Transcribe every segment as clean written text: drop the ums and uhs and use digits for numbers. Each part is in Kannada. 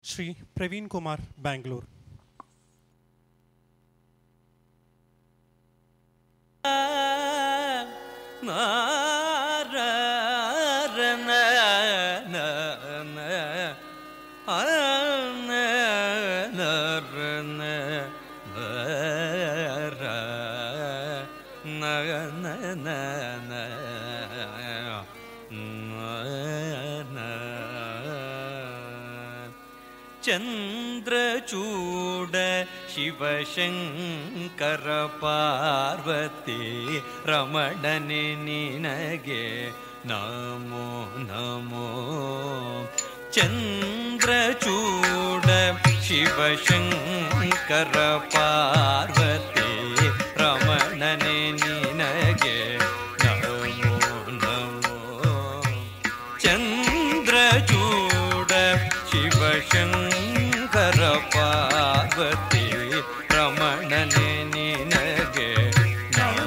ಶ್ರೀ ಪ್ರವೀಣ್ ಕುಮಾರ್, ಬ್ಯಾಂಗ್ಳೂರ್. ಚಂದ್ರಚೂಡ ಶಿವಶಂಕರ ಪಾರ್ವತಿ ರಮಣನೆ ನಿನಗೆ ನಮೋ ನಮೋ. ಚಂದ್ರಚೂಡ ಶಿವಶಂಕರ ಪಾರ್ವತಿ ರಮಣನೆ ನಿನಗೆ ನಮೋ ನಮೋ. ಚಂದ್ರಚೂಡ ಶಿವಶಂಕರ ಪಾರ್ವತಿ ರಮಣನೆ ನಿನಗೆ ನಮೋ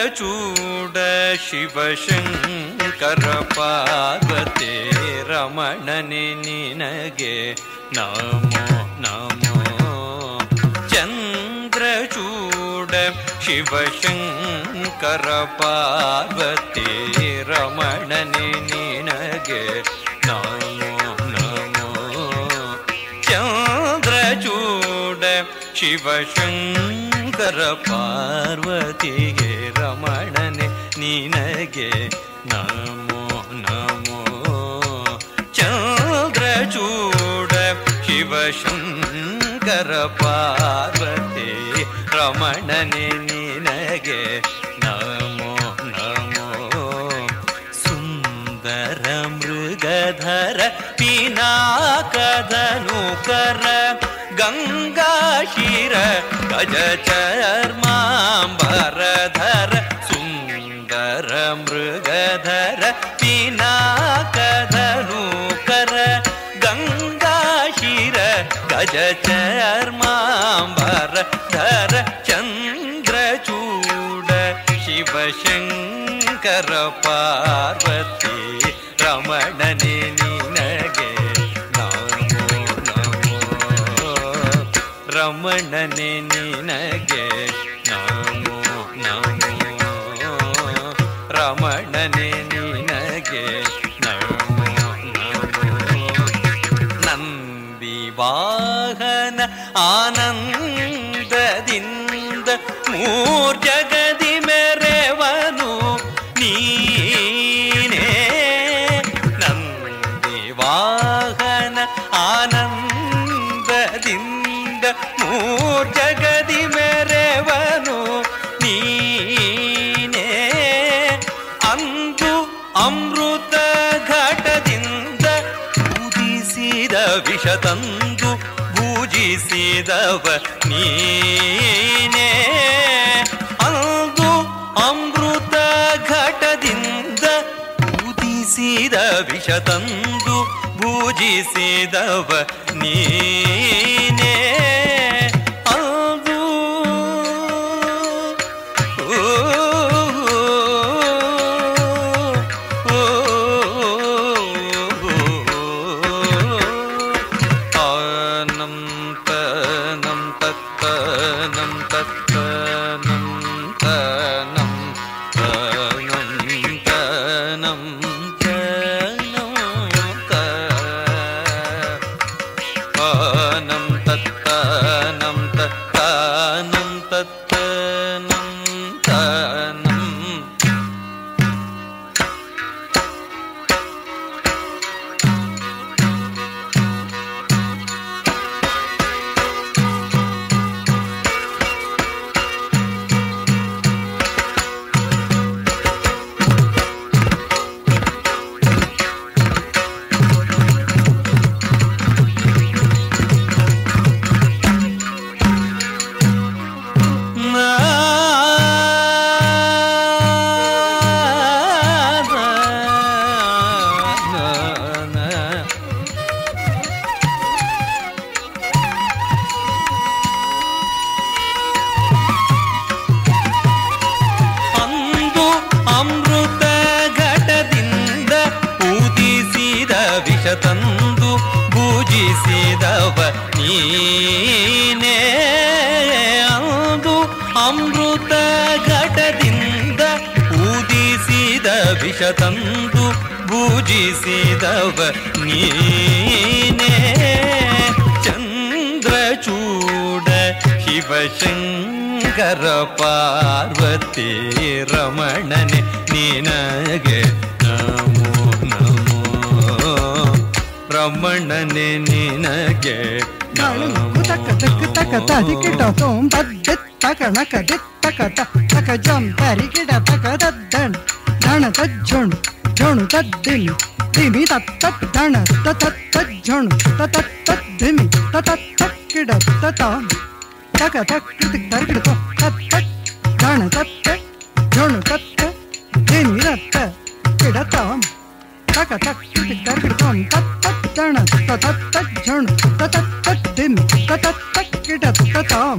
ಚಂದ್ರಚೂಡ ಶಿವಶಂಕರ ಪಾರ್ವತಿ ರಮಣನೆ ನಿನಗೆ ನಮೋ ನಮೋ. ಚಂದ್ರಚೂಡ ಶಿವಶಂಕರ ಪಾರ್ವತಿ ರಮಣನೆ ನಿನಗೆ ನಮೋ ನಮೋ. ಚಂದ್ರಚೂಡ ಶಿವಶಂಕರ ಪಾರ್ವತಿಗೆ ರಮಣನೆ ನಿನಗೆ ನಮೋ ನಮೋ. ಚಂದ್ರಚೂಡ ಶಿವಶಂಕರ ಪಾರ್ವತಿ ರಮಣನೆ ನಿನಗೆ ನಮೋ ನಮೋ. ಸುಂದರ ಮೃಗಧರ ಪಿನಾಕಧನುಕರ ಗಂಗಾಶಿರ ಗಜಚರ್ಮಾಂಬರಧರ ಸುಂದರ ಮೃಗಧರ ಪಿನಾಕಧನುಕರ ಗಂಗಾಶಿರ ಗಜಚರ್ಮಾಂಬರಧರ ಚಂದ್ರಚೂಡ ಶಿವಶಂಕರ ಪಾರ್ವತಿ ರಮಣನೆ ನಿನಗೆ ನಮೋ ನಮೋ. ರಮಣನೆ ನಿನಗೆ ನಮೋ ನಮೋ. ರಮಣನೆ ನಿನಗೆ ನಮೋ ನಮೋ. ನಂದಿ ವಾಹನ ಆನಂದದಿಂದ ಮೂರ್ಜಗದಿ ಮೆರೆವನು ನೀನೇ. ನಂದಿ ವಾಹನ ಆನಂದದಿಂದ ಮೂರ್ಜಗದಿ ಮೆರೆವನು ನೀನೇ. ಅಂದು ಅಮೃತ ಘಟದಿಂದ ಭೂಜಿಸಿದ ವಿಷ ತಂದು ಭೂಜಿಸಿದವ ನೀನೇ. ಅಂದು ಅಮೃತ ಘಟದಿಂದ ಭೂಜಿಸಿದ ವಿಷ ತಂದು ಭೂಜಿಸಿದವ ನೀನೇ. ಅದು ಅನಂತ ನಂ ತತ್ತ ನಂ ತತ್ತ ನಂ ತನಂ ತನಂತ ನಂ ತನಂ ತ. ನಂ ತತ್ತ ಪೂಜಿಸಿದವ ನೀನೇ. ಅಂದು ಅಮೃತ ಘಟದಿಂದ ಊದಿಸಿದ ವಿಷ ತಂದು ಭೂಜಿಸಿದವ ನೀನೇ. ಚಂದ್ರಚೂಡ ಶಿವಶಂಕರ ಪಾರ್ವತಿ ರಮಣನೆ ನಿನಗೆ ನಮೋ ನಮೋ. ರಮಣನೆ ನಿನಗೆ ಝಣು ತದ್ದಿಮಿ ದಿಮಿ ತತ್ತತ್ ಧಣ ತತತ್ತ ಝಣು ತತತ್ತ ಧಿಮಿ ತತತ್ತ ಕಿಡ ತತ ತಕ ತಕ್ ಕೃತಿಕ್ ತರ್ಕಿಡ ತತ್ತ ಧಣ ತತ್ತ ಝಣು ತತ್ತ ಧಿಮಿ ತತ್ತ ಕಿಡ ತಾಂ ತಕ ತಕ್ ಕೃತಿಕ್ ತರ್ಕಿಡ ತಾಂ ತತ್ತ ಧಣ ತತತ್ತ ಝಣು ತತತ್ತ ಧಿಮಿ ತತತ್ತ ಕಿಡ ತತಾಂ.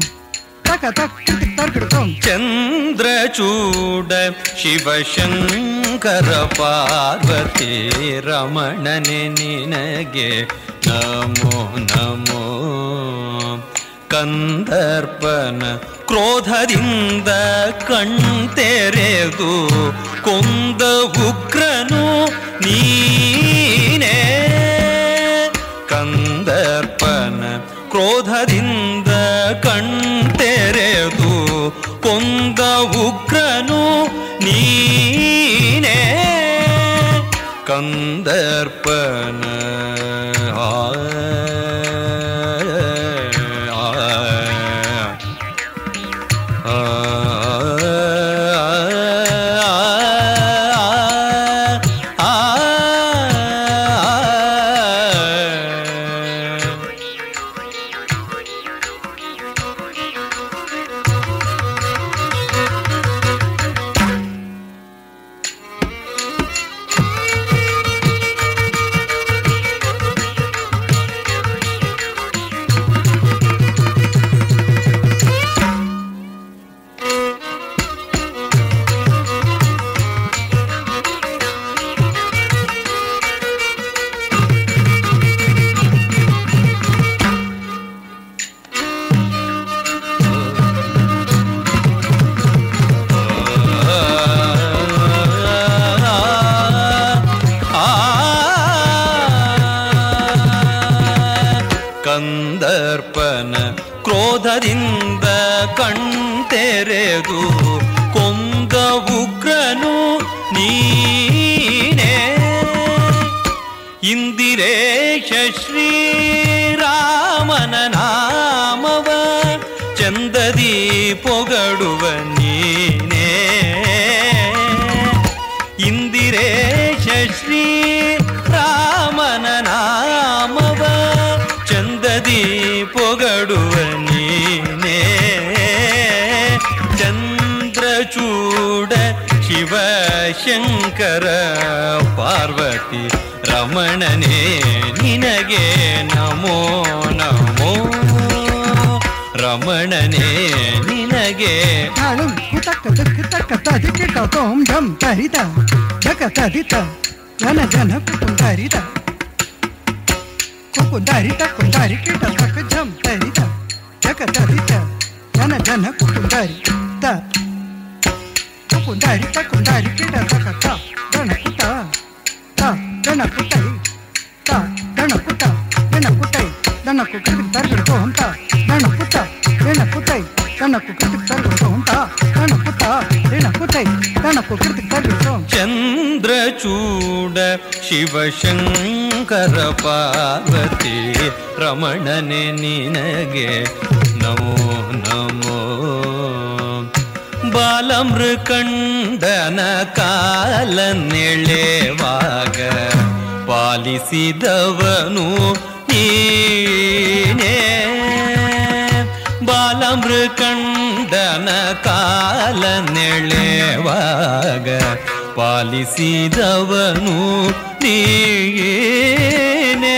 ಚಂದ್ರಚೂಡ ಶಿವಶಂಕರ ಪಾರ್ವತಿ ರಮಣನೆ ನಿನಗೆ ನಮೋ ನಮೋ. ಕಂದರ್ಪನ ಕ್ರೋಧದಿಂದ ಕಣ್ತೆರೆದು ಕೊಂದ ಉಗ್ರನು ನೀನೇ. ಕಂದರ್ಪನ ಕ್ರೋಧದಿಂದ ಕಣ್ತೆರೆದು ಕೊಂದ ಉಗ್ರನು ನೀನೇ. ಕಂದರ್ಪನ ಕಂದರ್ಪನ ಕ್ರೋಧದಿಂದ ಕಣ್ತೆರೆದು ಕೊಂದ ಉಗ್ರನು ನೀನೇ. ಇಂದಿರೇಶ ಶ್ರೀರಾಮನ ನಾಮವ ಚಂದದಿ ಪೊಗಡುವ ನೀನೇ. ಇಂದಿರೇಶ ಶ್ರೀರಾಮನ ನಾಮವ ಚಂದದಿ ಪೊಗಡುವ ನೀನೇ. ಚಂದ್ರಚೂಡ ಶಿವಶಂಕರ ಪಾರ್ವತಿ ರಮಣನೆ ನಿನಗೆ ನಮೋ ನಮೋ. ರಮಣನೆ ನಿನಗೆ ಜನ ಜನ ಕುಟುಂಬರಿತ ಕುಂದಾರಿತ ಕುಂದಾರಿ ಕಿಟ ತಕ ಜಂ ತರಿತ ಜಕ ತರಿತ ಜನ ಜನ ಕುಂದಾರಿತ ಕುಂದಾರಿತ ಕುಂದಾರಿ ಕಿಟ ತಕ ತ ದಣ ಕುಟ ತ ದಣ ಕುಟೈ ತ ದಣ ಕುಟ ದಣ ಕುಟೈ ದಣ ಕುಟ ತರ್ಗಡು ಅಂತ ದಣ ಕುಟ ದಣ ಕುಟೈ ದಣ ಕುಟ ತರ್ಗಡು ಅಂತ ದಣ ಕುಟ ದಣ ಕುಟೈ ದಣ ಕುಟ ತರ್ಗಡು. ಚಂದ್ರಚೂಡ ಶಿವಶಂಕರ ಪಾರ್ವತಿ ರಮಣನೆ ನಿನಗೆ ನಮೋ ನಮೋ. ಬಾಲಮೃಕಂಡನ ಕಾಲನೆಳೆವಾಗ ಪಾಲಿಸಿದವನು ನೀನೇ. ಬಾಲಮೃಕಂಡನ ಕಾಲನೆಳೆವಾಗ ಪಾಲಿಸಿದವನು ನೀನೇ.